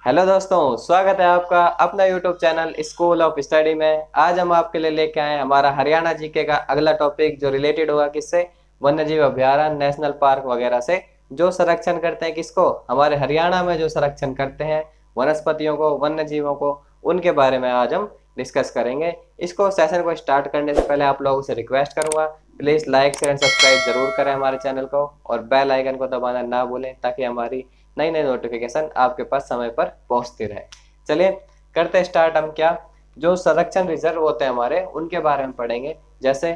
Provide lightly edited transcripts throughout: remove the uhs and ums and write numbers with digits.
Hello दोस्तों, स्वागत है आपका अपना YouTube channel school of study में। आज हम आपके लिए लेके आए हैं हमारा हरियाणा जीके का अगला टॉपिक, जो रिलेटेड होगा किससे? वन्य जीव अभयारण्य, नेशनल पार्क वगैरह से। जो संरक्षण करते हैं किसको? हमारे हरियाणा में जो संरक्षण करते हैं वनस्पतियों को, वन्य जीवों को, उनके बारे में आज हम डिस्कस करेंगे। इसको सेशन को स्टार्ट करने से पहले आप लोगों से रिक्वेस्ट करूंगा, please like share and subscribe जरूर करें हमारे चैनल को, और बेल आइकन को दबाना ना भूलें ताकि हमारी नई नई नोटिफिकेशन आपके पास समय पर पहुंचती रहे। चलिए करते स्टार्ट। हम क्या जो संरक्षण रिजर्व होते हैं हमारे, उनके बारे में पढ़ेंगे। जैसे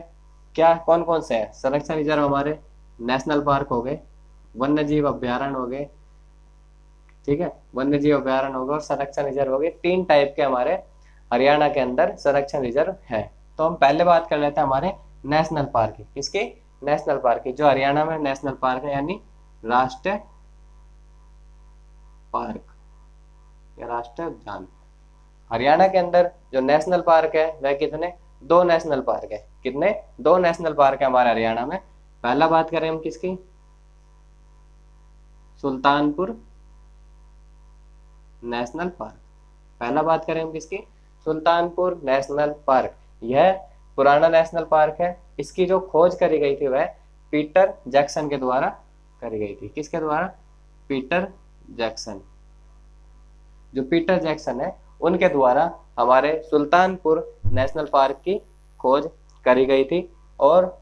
क्या कौन कौन से हैं संरक्षण रिजर्व हमारे? नेशनल पार्क हो गए, वन्य जीव अभ्यारण्य हो गए, ठीक है, वन्य जीव अभ्यारण्य हो गए और संरक्षण रिजर्व हो गए। तीन टाइप के हमारे हरियाणा के अंदर संरक्षण रिजर्व है। तो हम पहले बात कर लेते हैं हमारे नेशनल पार्क की। किसकी? नेशनल पार्क की। जो हरियाणा में नेशनल पार्क है यानी राष्ट्रीय पार्क या राष्ट्रीय उद्यान। हरियाणा के अंदर जो नेशनल पार्क है वह कितने? दो नेशनल पार्क है। कितने? दो नेशनल पार्क है हमारे हरियाणा में। पहला बात करें हम किसकी? Sultanpur national park. पहला बात करें हम किसकी? Sultanpur national park. यह पुराना नेशनल पार्क है। इसकी जो खोज करी गई थी वह पीटर जैक्सन के द्वारा करी गई थी। किसके द्वारा? Peter Jackson. जो पीटर जैक्सन है उनके द्वारा हमारे सुल्तानपुर नेशनल पार्क की खोज करी गई थी। और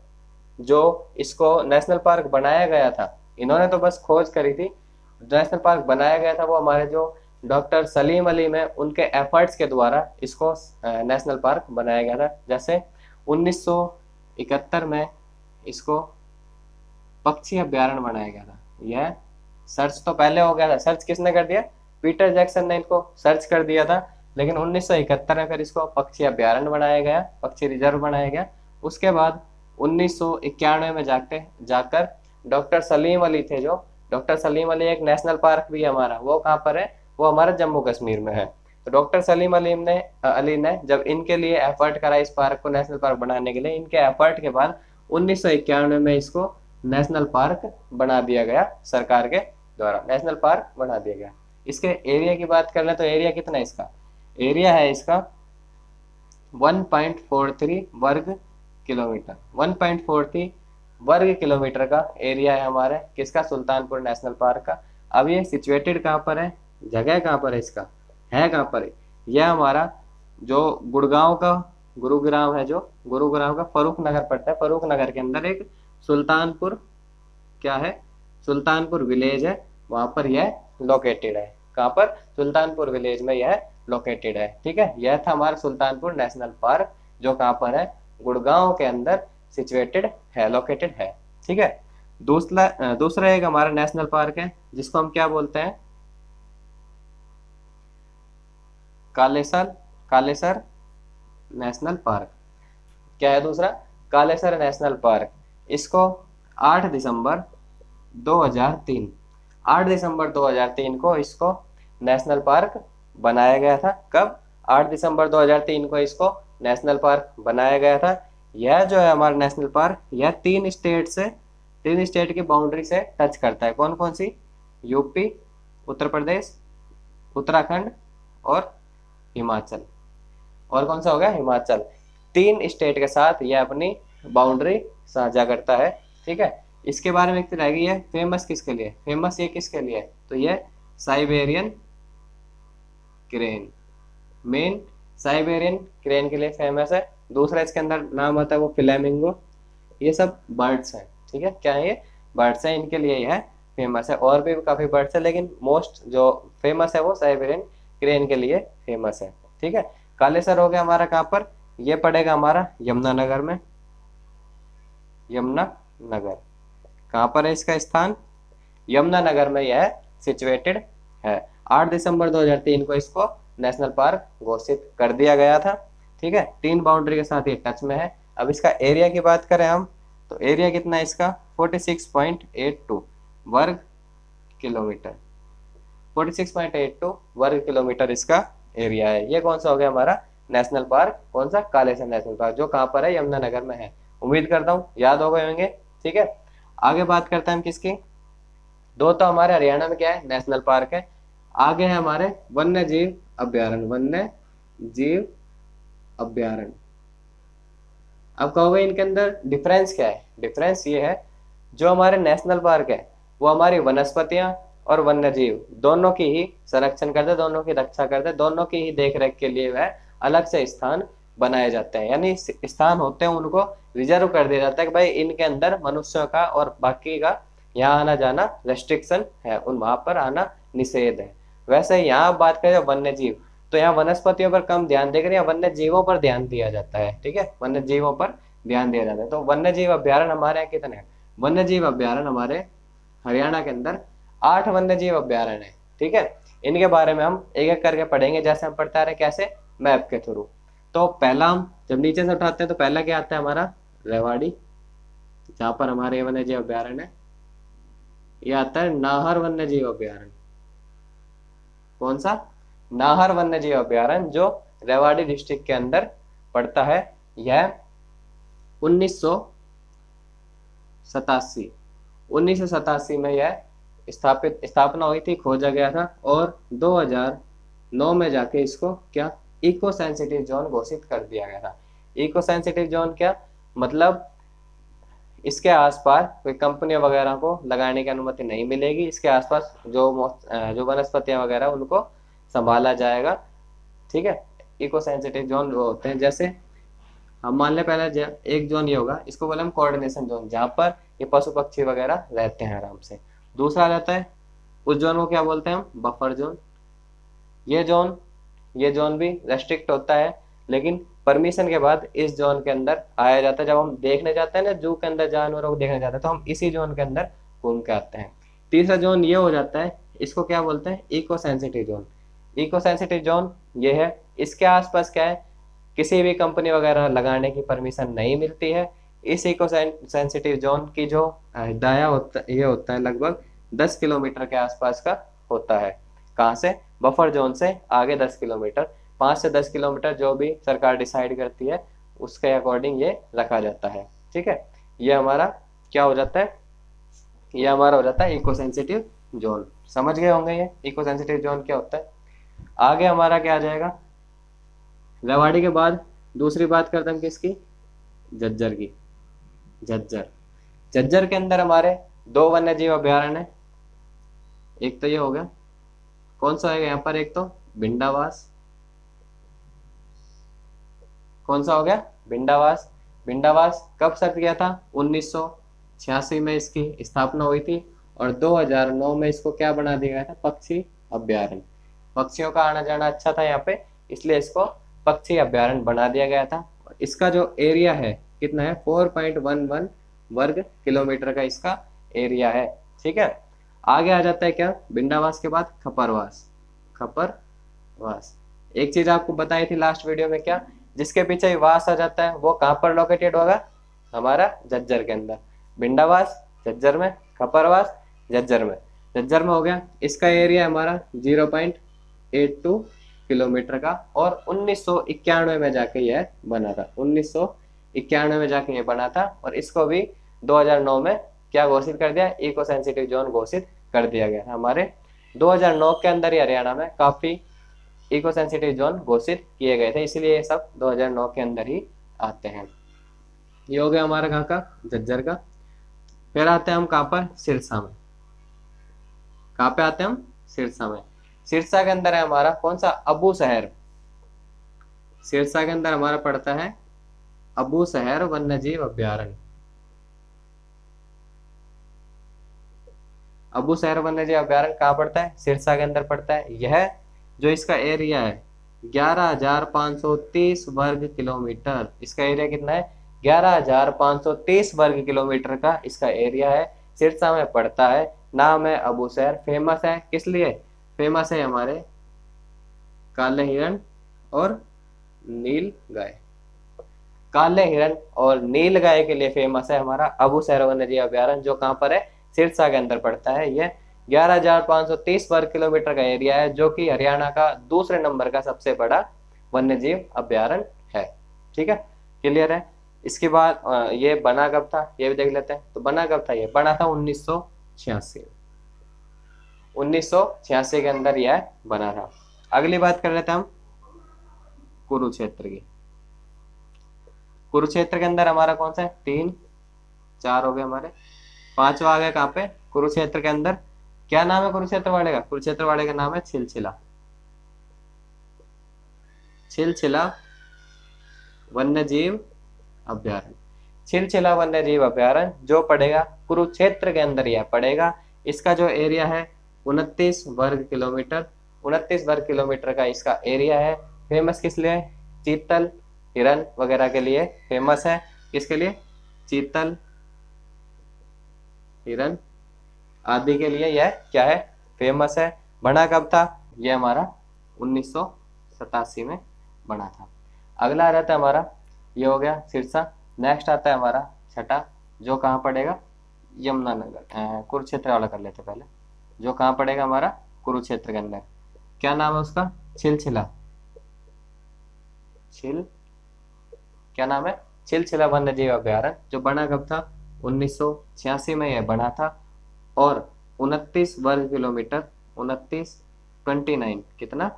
जो इसको नेशनल पार्क बनाया गया था, इन्होंने तो बस खोज करी थी, नेशनल पार्क बनाया गया था वो हमारे जो डॉक्टर सलीम अली में उनके एफर्ट्स के द्वारा इसको नेशनल पार्क बनाया गया था। जैसे 1971 में इसको पक्षी अभ्यारण्य बनाया गया था। यह सर्च तो पहले हो गया था। सर्च किसने कर दिया? पीटर जैक्सन ने इनको सर्च कर दिया था। लेकिन 1971 में फिर इसको पक्षी अभ्यारण्य बनाया गया, पक्षी रिजर्व बनाया गया। उसके बाद 1991 में जाकर डॉक्टर सलीम अली थे, जो डॉक्टर सलीम अली एक नेशनल पार्क भी है हमारा, वो कहाँ पर है? वो हमारा जम्मू कश्मीर में है। तो डॉक्टर सलीम अली ने जब इनके लिए एफर्ट करा इस पार्क को नेशनल पार्क बनाने के लिए, इनके एफर्ट के बाद 1991 में इसको नेशनल पार्क बना दिया गया, सरकार के द्वारा नेशनल पार्क बना दिया गया। इसके एरिया की बात कर लें तो एरिया कितना है इसका? एरिया है इसका 1.43 वर्ग किलोमीटर। 1.43 वर्ग किलोमीटर का एरिया है हमारे किसका? सुल्तानपुर नेशनल पार्क का। अब ये सिचुएटेड कहाँ पर है? जगह कहाँ पर है इसका? है कहाँ पर है? यह हमारा जो गुड़गांव का गुरुग्राम है, जो गुरुग्राम का फरूख नगर पड़ता है, फरूख नगर के अंदर एक सुल्तानपुर क्या है? सुल्तानपुर विलेज है, वहां पर यह लोकेटेड है। कहाँ पर? सुल्तानपुर विलेज में यह लोकेटेड है। ठीक है, यह था हमारा सुल्तानपुर नेशनल पार्क, जो कहाँ पर है? गुड़गांव के अंदर सिचुएटेड है, लोकेटेड है। ठीक है। दूसरा एक हमारा नेशनल पार्क है जिसको हम क्या बोलते हैं? Kalesar national park. क्या है दूसरा? Kalesar national park. इसको 8 दिसंबर 2003 8 दिसंबर 2003 को इसको नेशनल पार्क बनाया गया था। कब? 8 दिसंबर 2003 को इसको नेशनल पार्क बनाया गया था। यह जो है हमारा नेशनल पार्क, यह तीन स्टेट की बाउंड्री से टच करता है। कौन कौन सी? यूपी, उत्तर प्रदेश, उत्तराखंड और हिमाचल। और कौन सा हो गया? हिमाचल। तीन स्टेट के साथ यह अपनी बाउंड्री साझा करता है। ठीक है। इसके बारे में एक रहेगी, ये फेमस किसके लिए? फेमस ये किसके लिए? तो ये Siberian crane, main Siberian crane के लिए फेमस है। दूसरा इसके अंदर नाम आता है वो फ्लेमिंगो। ये सब बर्ड्स हैं। ठीक है, क्या है? ये बर्ड्स हैं, इनके लिए यह फेमस है। और भी काफी बर्ड्स है, लेकिन मोस्ट जो फेमस है वो साइबेरियन क्रेन के लिए फेमस है। ठीक है। कालेसर हो गया हमारा कहाँ पर? ये पड़ेगा हमारा यमुनानगर में। यमुनानगर कहाँ पर है इसका स्थान? यमुनानगर में यह सिचुएटेड है। 8 दिसंबर 2003 को इसको नेशनल पार्क घोषित कर दिया गया था। ठीक है, तीन बाउंड्री के साथ ये टच में है। अब इसका एरिया की बात करें हम, तो एरिया कितना है इसका? 46.82 वर्ग किलोमीटर। 46.82 वर्ग किलोमीटर इसका एरिया है। ये कौन सा हो गया हमारा नेशनल पार्क? कौन सा? कालेसर नेशनल पार्क, जो कहाँ पर है? यमुनानगर में है। उम्मीद करता हूँ याद हो गए होंगे। ठीक है, आगे बात करते हैं हम किसकी? दो तो हमारे हरियाणा में क्या है? नेशनल पार्क है। आगे है हमारे वन्य जीव अभ्यारण्य, वन्य जीव अभ्यारण्य। अब कहोगे इनके अंदर डिफरेंस क्या है? डिफरेंस ये है, जो हमारे नेशनल पार्क है वो हमारी वनस्पतियां और वन्य जीव दोनों की ही संरक्षण करते, दोनों की रक्षा करते, दोनों की ही देख रेख के लिए वह अलग से स्थान बनाए जाते हैं, यानी स्थान होते हैं उनको रिजर्व कर दिया जाता है कि भाई इनके अंदर मनुष्यों का और बाकी का यहाँ आना जाना रेस्ट्रिक्शन है, उन वहां पर आना निषेध है। वैसे यहाँ बात करें वन्य जीव, तो यहाँ वनस्पतियों पर कम ध्यान देकर यहाँ वन्य जीवों पर ध्यान दिया जाता है। ठीक है, वन्य जीवों पर ध्यान दिया जाता है। तो वन्य जीव अभ्यारण्य हमारे यहाँ कितने हैं? वन्य जीव अभ्यारण्य हमारे हरियाणा के अंदर 8 वन्य जीव अभ्यारण्य है। ठीक है, इनके बारे में हम एक एक करके पढ़ेंगे, जैसे हम पढ़ते आ रहे, कैसे? मैप के थ्रू। तो पहला हम जब नीचे से उठाते हैं तो पहला क्या आता है हमारा? रेवाड़ी, जहां पर हमारे वन्य जीव अभ्यारण्य है। ये आता है नाहर वन्य जीव अभ्यारण्य। कौन सा? नाहर वन्य जीव अभ्यारण्य, जो रेवाड़ी डिस्ट्रिक्ट के अंदर पड़ता है। यह 1987 में यह स्थापना हुई थी, खोजा गया था, और 2009 में जाके इसको क्या इको सेंसिटिव जोन घोषित कर दिया गया था। इको सेंसिटिव जोन क्या मतलब? इसके आसपास कोई कंपनियां वगैरह को लगाने की अनुमति नहीं मिलेगी, इसके आसपास जो वनस्पतियां वगैरह उनको संभाला जाएगा। ठीक है, इको सेंसिटिव जोन वो होते हैं, जैसे हम मान लें पहले एक जोन ये होगा, इसको बोले हम कोऑर्डिनेशन जोन, जहाँ पर ये पशु पक्षी वगैरह रहते हैं आराम से। दूसरा रहता है, उस जोन को क्या बोलते हैं हम? Buffer zone. ये जोन भी रेस्ट्रिक्ट होता है, लेकिन परमिशन के बाद इस जोन के अंदर आया जाता है। जब हम देखने जाते हैं ना, जू के अंदर जानवरों को देखने जाते हैं, तो हम इसी जोन के अंदर घूम के आते हैं। तीसरा जोन ये हो जाता है, इसको क्या बोलते हैं? Eco sensitive zone. Eco sensitive zone ये है, इसके आसपास क्या है? किसी भी कंपनी वगैरह लगाने की परमिशन नहीं मिलती है। इस इको सेंसिटिव जोन की जो दायरा होता है लगभग 10 किलोमीटर के आसपास का होता है। कहाँ से? बफर जोन से आगे 10 किलोमीटर, 5 से 10 किलोमीटर जो भी सरकार डिसाइड करती है उसके अकॉर्डिंग ये रखा जाता है। ठीक है, ये हमारा क्या हो जाता है? ये हमारा हो जाता है इको सेंसिटिव जोन। समझ गए होंगे ये इको सेंसिटिव जोन क्या होता है। आगे हमारा क्या आ जाएगा? रेवाड़ी के बाद दूसरी बात करते हैं किसकी? झज्जर की। झज्जर के अंदर हमारे 2 वन्य जीव अभ्यारण्य है। एक तो ये हो गया, कौन सा है यहाँ पर? एक तो भिंडावास। कौन सा हो गया? भिंडावास। भिंडावास कब सर्च किया था? 1986 में इसकी स्थापना हुई थी, और 2009 में इसको क्या बना दिया गया था? पक्षी अभ्यारण्य। पक्षियों का आना जाना अच्छा था यहाँ पे, इसलिए इसको पक्षी अभ्यारण्य बना दिया गया था। इसका जो एरिया है कितना है? 4.11 वर्ग किलोमीटर का इसका एरिया है। ठीक है, आगे आ जाता है क्या? भिंडावास के बाद खपरवास। खपरवास एक चीज आपको बताई थी लास्ट वीडियो में, क्या? जिसके पीछे वास आ जाता है वो कहाँ पर लोकेटेड होगा? हमारा झज्जर के अंदर। भिंडावास झज्जर में, खपरवास झज्जर में। झज्जर में हो गया, इसका एरिया हमारा 0.82 किलोमीटर का, और 1991 में जाके यह बना था। 1991 में जाके ये बना था, और इसको भी 2009 में क्या घोषित कर दिया? इको सेंसिटिव जोन घोषित कर दिया गया था। हमारे 2009 के अंदर ही हरियाणा में काफी इको सेंसिटिव जोन घोषित किए गए थे, इसलिए ये सब 2009 के अंदर ही आते हैं। ये हो गया हमारा कहाँ का? झज्जर का। फिर आते हैं हम कहाँ पर? सिरसा में। कहाँ पे आते हैं हम? सिरसा में। सिरसा के अंदर है हमारा कौन सा? अबू शहर। सिरसा के अंदर हमारा पड़ता है अबू शहर वन्य जीव अभ्यारण्य। अबू शहर वन्य जीव अभ्यारण्य कहाँ पड़ता है? सिरसा के अंदर पड़ता है। यह जो इसका एरिया है 11,530 वर्ग किलोमीटर। इसका एरिया कितना है? 11,530 वर्ग किलोमीटर का इसका एरिया है। सिरसा में पड़ता है। नाम है अबू शहर। फेमस है किस लिए? फेमस है हमारे काले हिरण और नील गाय। काले हिरण और नील गाय के लिए फेमस है हमारा अबू शहर वन्य जीव अभ्यारण्य, जो कहाँ पर है? सिरसा के अंदर पड़ता है। यह 11,530 वर्ग किलोमीटर का एरिया है, जो कि हरियाणा का दूसरे नंबर का सबसे बड़ा वन्य जीव अभ्यारण्य है। ठीक है, क्लियर है। इसके बाद ये बना कब था ये भी देख लेते हैं। तो बना कब था? ये बना था 1986। 1986 के अंदर यह बना था। अगली बात कर लेते हैं हम कुरुक्षेत्र की। कुरुक्षेत्र के अंदर हमारा कौन सा है, 3 4 हो गए हमारे, 5वां आ गया कहाँ पे, कुरुक्षेत्र के अंदर। क्या नाम है कुरुक्षेत्र वाले का, कुरुक्षेत्र वाले का नाम है छिलछिला। छिलछिला वन्य जीव अभ्यारण्य। छिलछिला वन्य जीव अभ्यारण्य जो पड़ेगा कुरुक्षेत्र के अंदर यह पड़ेगा। इसका जो एरिया है 29 वर्ग किलोमीटर, 29 वर्ग किलोमीटर का इसका एरिया है। फेमस किस लिए, चीतल हिरन वगैरह के लिए फेमस है। किसके लिए, चीतल हिरन आदि के लिए यह क्या है, फेमस है। बना कब था, यह हमारा 1987 में बना था। अगला आ जाता है हमारा, ये हो गया सिरसा। नेक्स्ट आता है हमारा छठा, जो कहाँ पड़ेगा, यमुनानगर, कुरुक्षेत्र वाला कर लेते पहले। जो कहाँ पड़ेगा हमारा, कुरुक्षेत्र के अंदर। क्या नाम है उसका, छिलछिला। क्या नाम है, छिलछिला वन्य जीव अभ्यारण्य। जो बना कब था, 1986 में यह बना था। और 29 वर्ग किलोमीटर, 29 कितना,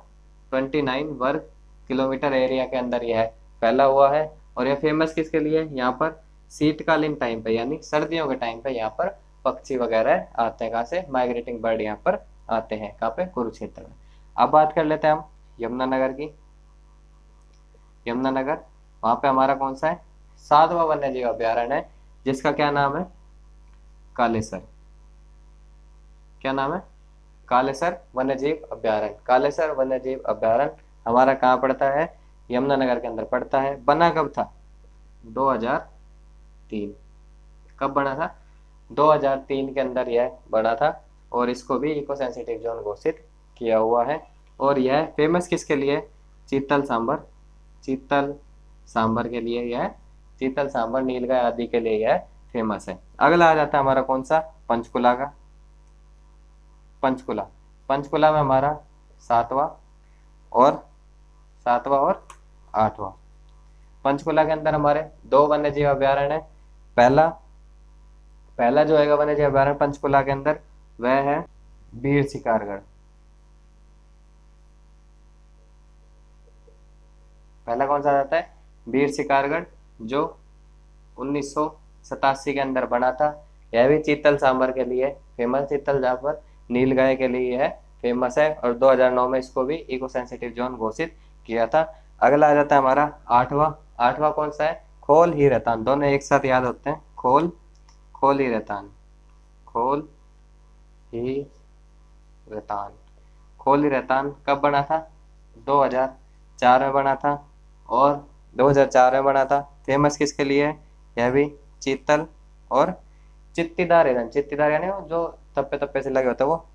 29 वर्ग किलोमीटर एरिया के अंदर यह फैला हुआ है। और यह फेमस किसके लिए, यहाँ पर शीतकालीन टाइम पे यानी सर्दियों के टाइम पे यहाँ पर पक्षी वगैरह आते हैं। कहाँ से, माइग्रेटिंग बर्ड यहाँ पर आते हैं, कहाँ पे, कुरुक्षेत्र में। अब बात कर लेते हैं हम यमुनानगर की। यमुनानगर, वहां पे हमारा कौन सा है, 7वां वन्य जीव अभ्यारण्य है, जिसका क्या नाम है, कालेसर। क्या नाम है, कालेसर वन्य जीव अभ्यारण्य। कालेसर वन्य जीव अभ्यारण्य हमारा कहाँ पड़ता है, यमुनानगर के अंदर पड़ता है। बना कब था, 2003। कब बना था, 2003 के अंदर यह बना था। और इसको भी इको सेंसिटिव जोन घोषित किया हुआ है। और यह फेमस किसके लिए, चीतल सांबर। चीतल सांबर के लिए यह, चीतल सांबर, नीलगाय आदि के लिए यह फेमस है। अगला आ जाता है हमारा कौन सा, पंचकुला का। पंचकुला, पंचकुला में हमारा 7वां और 8वां। पंचकुला के अंदर हमारे 2 वन्य जीव अभ्यारण्य है। पहला जो है वन्य जीव अभ्यारण्य पंचकुला के अंदर, वह है बीर शिकारगढ़। पहला कौन सा आता है, बीर शिकारगढ़, जो 1987 के अंदर बना था। यह भी चीतल सांबर के लिए फेमस, चीतल जहाँ पर नीलगाय के लिए यह फेमस है। और 2009 में इसको भी इको सेंसिटिव जोन घोषित किया था। अगला आ जाता है हमारा 8वां। 8वां कौन सा है, खोल ही रतान। दोनों एक साथ याद होते हैं, खोल ही रतान। खोल ही रतान, खोल ही रतान कब बना था, 2004 में बना था। और 2004 में बना था। फेमस किसके लिए है, यह भी चीतल और चित्तीदार हिरन। चित्तीदार यानी वो जो तप्पे तप्पे से लगे होते हैं, वो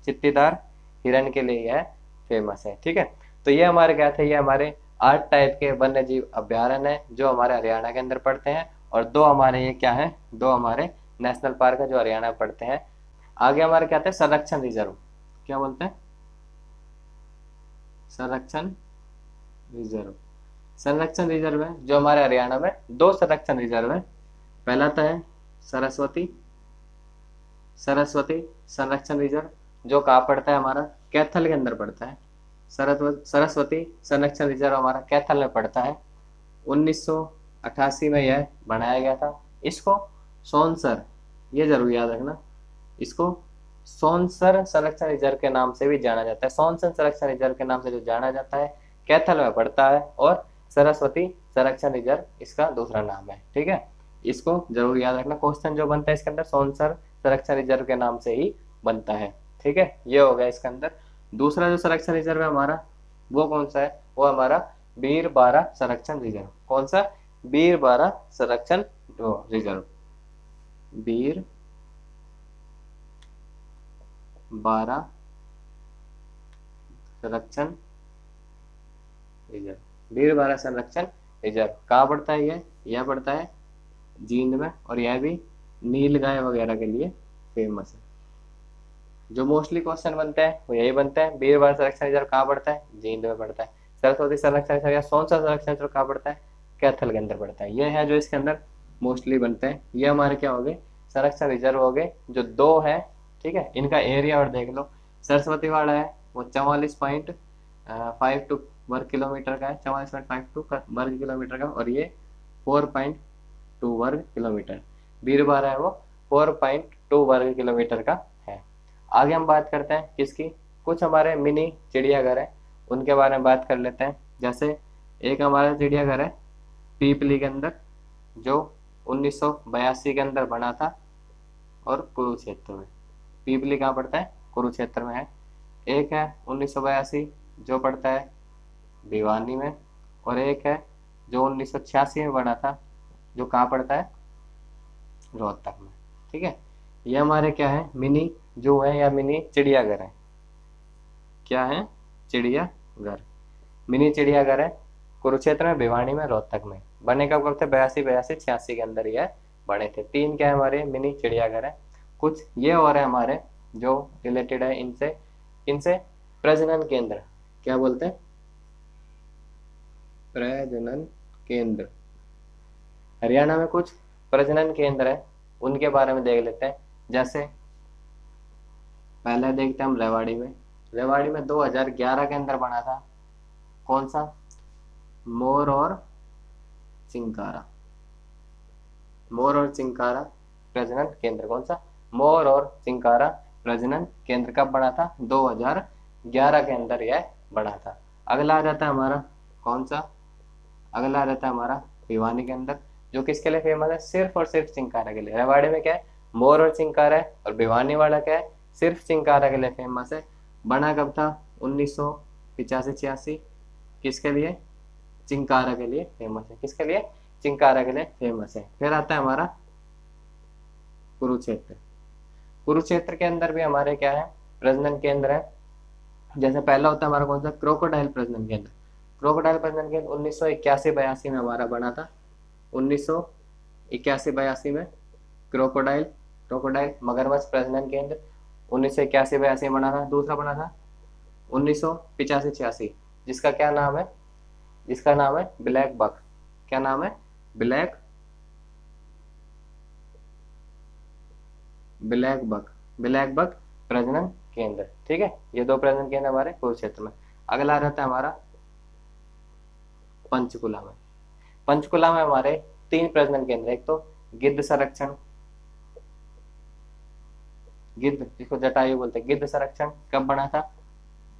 चित्तीदार हिरन के लिए यह फेमस है। ठीक है, तो ये हमारे क्या थे, ये हमारे 8 टाइप के वन्य जीव अभ्यारण्य है जो हमारे हरियाणा के अंदर पड़ते हैं। और 2 हमारे ये क्या है, 2 हमारे नेशनल पार्क है जो हरियाणा में पड़ते हैं। आगे हमारे क्या थे, संरक्षण रिजर्व। क्या बोलते हैं, संरक्षण रिजर्व। संरक्षण रिजर्व है जो हमारे हरियाणा में 2 संरक्षण रिजर्व है। पहला तो है सरस्वती संरक्षण रिजर्व, जो कहाँ पड़ता है, हमारा कैथल के अंदर पड़ता है। सरस्वती संरक्षण रिजर्व हमारा कैथल में पड़ता है। 1988 में यह बनाया गया था। इसको सोनसर, ये जरूर याद रखना, इसको सोनसर संरक्षण रिजर्व के नाम से भी जाना जाता है। सोनसर संरक्षण रिजर्व के नाम से जो जाना जाता है, कैथल में पड़ता है। और सरस्वती संरक्षण रिजर्व इसका दूसरा नाम है। ठीक है, इसको जरूर याद रखना। क्वेश्चन जो बनता है इसके अंदर सोनसर संरक्षण रिजर्व के नाम से ही बनता है। ठीक है, ये हो गया इसके अंदर। दूसरा जो संरक्षण रिजर्व है हमारा, वो कौन सा है, वो हमारा बीरबारा संरक्षण रिजर्व। कौन सा, बीरबारा संरक्षण रिजर्व। बीरबारा संरक्षण रिजर्व। बीरबारा संरक्षण रिजर्व कहाँ पड़ता है, यह पड़ता है जींद में। और यह भी नीलगाय वगैरह के लिए फेमस है। जो मोस्टली क्वेश्चन बनते हैं वो यही बनते हैं। बीरबारा संरक्षण रिजर्व कहाँ पड़ता है, जींद में पड़ता है। सरस्वती संरक्षण रिजर्व या सोनसर संरक्षण कहाँ पड़ता है, कैथल के अंदर पड़ता है। ये है जो इसके अंदर मोस्टली बनते हैं। ये हमारे क्या हो गए, संरक्षण रिजर्व हो गए जो 2 है, ठीक है। इनका एरिया और देख लो, सरस्वती वाला है वो 44.52 वर्ग किलोमीटर का है, 44.52 वर्ग किलोमीटर का, और ये 4.2 वर्ग किलोमीटर। बीरबारा है वो 4.2 वर्ग किलोमीटर का है। आगे हम बात करते हैं किसकी, कुछ हमारे मिनी चिड़ियाघर है उनके बारे में बात कर लेते हैं। जैसे एक हमारा चिड़ियाघर है पीपली के अंदर जो 1982 के अंदर बना था, और कुरुक्षेत्र में। पीपली कहाँ पड़ता है, कुरुक्षेत्र में है। एक है 1982 जो पड़ता है भिवानी में, और एक है जो 1986 में बना था जो कहाँ पड़ता है, रोहतक में, ठीक है। ये हमारे क्या है, मिनी जो है या मिनी चिड़ियाघर है। क्या है, चिड़ियाघर, मिनी चिड़ियाघर है कुरुक्षेत्र में, भिवानी में, रोहतक में। बने कब थे, 82 के अंदर ये बने थे। 3 क्या है हमारे मिनी चिड़ियाघर है। कुछ ये और है हमारे जो रिलेटेड है इनसे, इनसे प्रजनन केंद्र, क्या बोलते हैं, प्रजनन केंद्र। हरियाणा में कुछ प्रजनन केंद्र है उनके बारे में देख लेते हैं। जैसे पहले देखते हैं हम रेवाड़ी में। रेवाड़ी में 2011 के अंदर बना था, कौन सा, मोर और चिंकारा। मोर और चिंकारा प्रजनन केंद्र, कौन सा, मोर और चिंकारा प्रजनन केंद्र कब बना था, 2011 के अंदर यह बना था। अगला आ जाता है हमारा कौन सा, अगला आ जाता है हमारा भिवानी के अंदर, जो किसके लिए फेमस है, सिर्फ और सिर्फ चिंकारा के लिए। रेवाड़ी में क्या है, मोर और चिंकारा है, और भिवानी वाला क्या है, सिर्फ चिंकारा के लिए फेमस है। बना कब था, 1985-86, किसके लिए, चिंकारा के लिए फेमस है। किसके लिए, चिंकारा के लिए फेमस है। फिर आता है हमारा कुरुक्षेत्र। कुरुक्षेत्र के अंदर भी हमारे क्या है, प्रजनन केंद्र है। जैसे पहला होता है हमारा कौन सा, क्रोकोडाइल प्रजनन केंद्र। क्रोकोडाइल प्रजनन केंद्र 1981-82 में हमारा बना था। 1981-82 में क्रोकोडाइल, क्रोकोडाइल मगरमच्छ प्रजनन केंद्र 1981-82 में बना था। दूसरा बना था 1985-86 जिसका क्या नाम है, जिसका नाम है ब्लैक बक। क्या नाम है, ब्लैक बक, ब्लैक बक प्रजनन केंद्र, ठीक है। ये 2 प्रजनन केंद्र हमारे कुरुक्षेत्र में। अगला आ जाता है हमारा पंचकुला में। पंचकुला में हमारे 3 प्रजनन केंद्र, एक तो गिद्ध संरक्षण, गिद्ध जिसको जटायु बोलते हैं, गिद्ध संरक्षण कब बना था,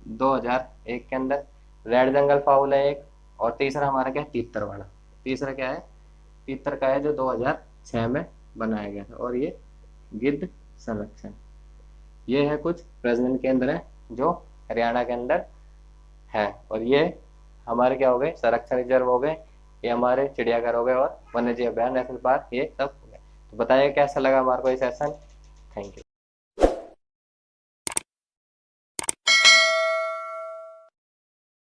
2001 के अंदर। रेड जंगल फाउल है एक, और तीसरा हमारा क्या है, तीतर वाला। तीसरा क्या है, तीतर का है जो 2006 में बनाया गया था, और ये गिद्ध संरक्षण। ये है कुछ प्रजनन केंद्र है जो हरियाणा के अंदर है, और ये हमारे क्या हो गए, संरक्षण रिजर्व हो गए, ये हमारे चिड़ियाघर हो गए, और वन्यजीव अभयारण्य, नेशनल पार्क, ये सब हो गए। तो बताइए कैसा लगा हमारे को ये सेशन। Thank you.